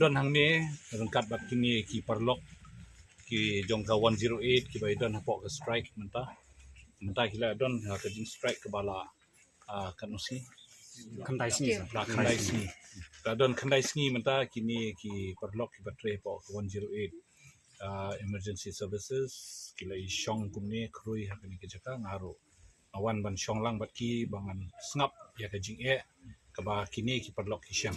don hang ni rengkat bat kini ki perlok ki jongka 108 ki bai don hapok ke strike mentah kila don ke jing strike ke bala katno si Kendai sini. kendai sini don kendai sini mentah kini ki perlok ki batre hapok ke 108 emergency services kila i shong kumni krui hakani ke jaka ngaru awan ban shong lang bat ki bangan snap ya ke jingeh ke ba kini ki perlok ki syam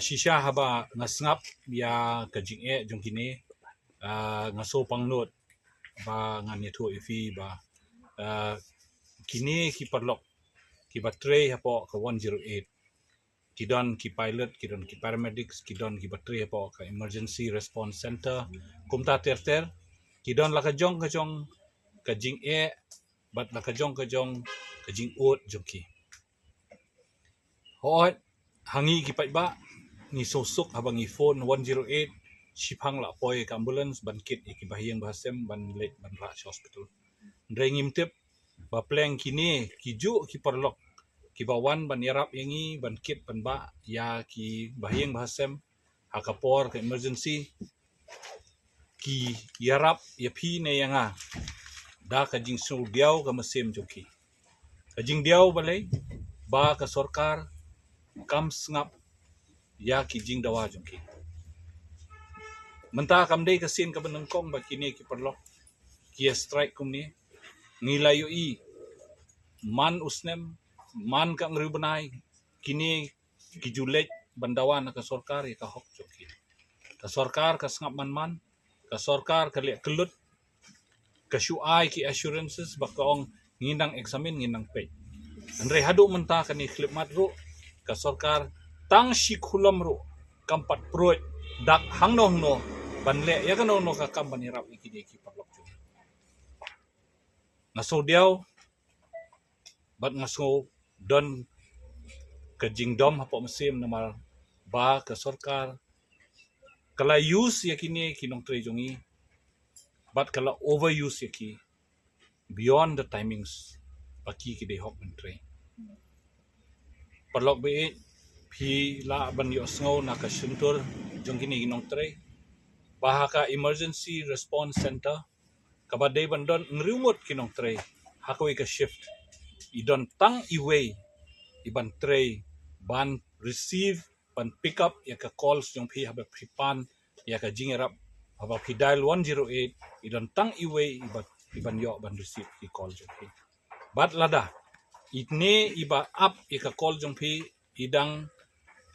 shisha haba ngasngap ya ke jingeh jong kini ngaso pangnut ba ngani thu ifi ba kini ki perlok ki batre hapo ke 108 kidon ki pilot kidon ki paramedics kidon ki batre hapo ke emergency response center kumta terter kidon la ka jong ke jingeh bat la ka jong ke jingut jongki hot hangi ki pai ba ni sosok habang i phone 108 shipang la poi ke ambulance ban kit ki bahiang bahasem ban lek ban ra hospital ndrei ngim tip ba pleng kini ki ju ki perlok ki bawan ban yarap yangi ban kit ban ba ya ki bahiang bahasem hakapor ke emergency ki yarap ya phi ne yanga da ka jing su diaw ka mesim joki ka jing diaw balai ba ka sarkar kam sngap ya ki jing dawa joki mentah kam dei ka sin ka benengkong ba kini ki perlok ki strike kumni ngilayu i man usnem man ka ngru benai kini ki julek bandawan ka sarkar ya ka hok joki ka sarkar ka sngap man ka sarkar ka lek kelut ka syuai ki assurances ba kaong ngindang eksamen ngindang pay andre hadu mentah ka ni klipmat ro ka sarkar tang shikhulam ro kampat proy dak hangno banle ya kano no ka kam banirap ikini ki perlok joki ngaso diaw bat ngaso don ke jingdom hapo mesim namal ba ke sarkar kala use yakini ki nongtrei jongi but kala overuse yaki beyond the timings baki ki de hok nongtrei perlok be phi la ban yo sngo na ka suntur jongkini ki nongtrei bahaka emergency response center kabadai bandon ngriumut ki nongtrei hakoi ka shift idon tang iway iban trei ban receive ban pick up ya ka calls jong phi haba phipan ya ka jingerap haba phi dial 108 idon tang iway iban yo ban receive ki call jong phi bat lada itne iba up ya ka call jong phi idang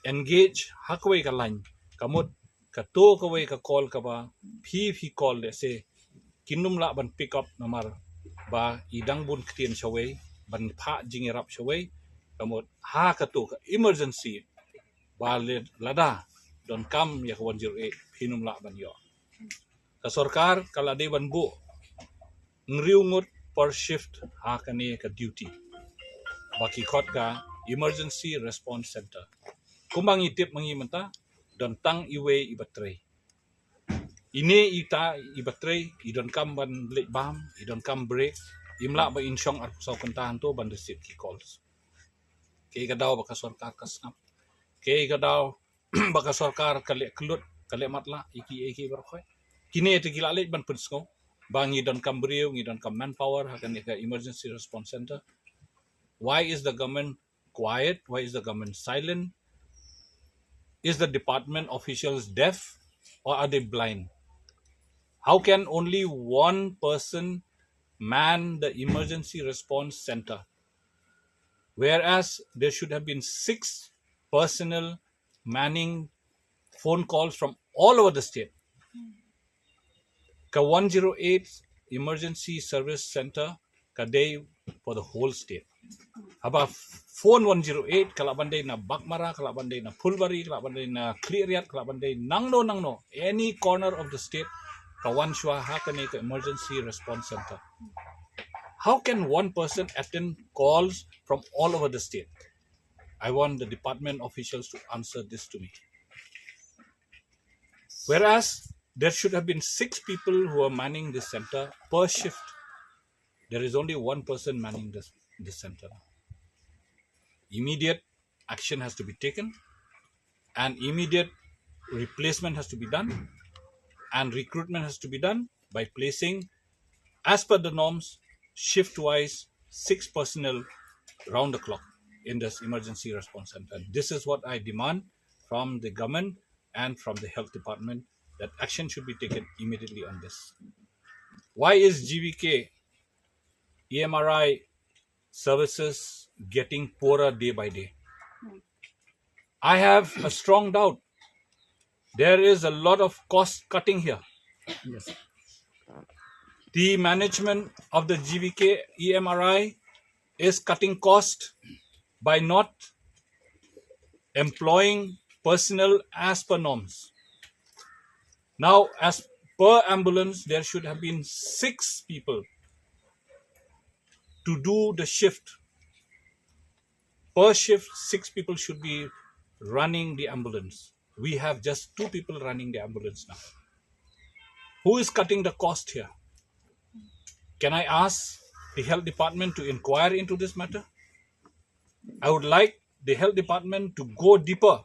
engage hakoi ka line kamut ka to ka way ka call ka ba phi call le se kinum la ban pick up namar ba idang bun ktien shaway ban pha jingerap shaway kamut ha ka to ka emergency ba lada don kam ya 108 pinum la ban yo ka sarkar kala de ban bu ngriungut per shift ha ka ne ka duty baki khot ka emergency response center kumbang itip mangi menta don tang iwe ibatrei ini ita ibatrei idon kam ban lek bam idon kam break imla ba insyong ar saw kantahan to ban receive ki calls ke gadaw baka sarkar ka snap ke gadaw baka sarkar kale kelut kale matla iki berkhoy kini te gila lek ban pensko bangi don kam briu ngi don kam manpower hakan ka emergency response center why is the government quiet why is the government silent is the department officials deaf or are they blind how can only one person man the emergency response center whereas there should have been 6 personnel manning phone calls from all over the state. Ka 108 emergency service center ka day for the whole state. Haba phone 108 kala bandai na Bakmara, kala bandai na Pulbari, kala bandai na Kliriat, kala bandai nangno any corner of the state ka one shwa hakane ka emergency response center. How can one person attend calls from all over the state? I want the department officials to answer this to me. Whereas there should have been 6 people who are manning this center per shift. There is only one person manning this center. Immediate action has to be taken and immediate replacement has to be done and recruitment has to be done by placing, as per the norms, shift-wise 6 personnel round the clock in this emergency response center. This is what I demand from the government and from the health department, that action should be taken immediately on this. Why is GVK EMRI services getting poorer day by day? I have a strong doubt. There is a lot of cost cutting here. Yes. The management of the GVK EMRI is cutting cost by not employing personnel as per norms. Now, as per ambulance, there should have been 6 people to do the shift. Per shift, 6 people should be running the ambulance. We have just 2 people running the ambulance now. Who is cutting the cost here? Can I ask the health department to inquire into this matter? I would like the health department to go deeper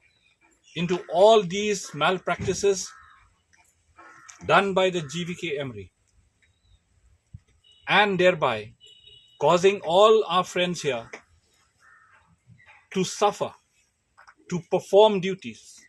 into all these malpractices done by the GVK EMRI, and thereby causing all our friends here to suffer, to perform duties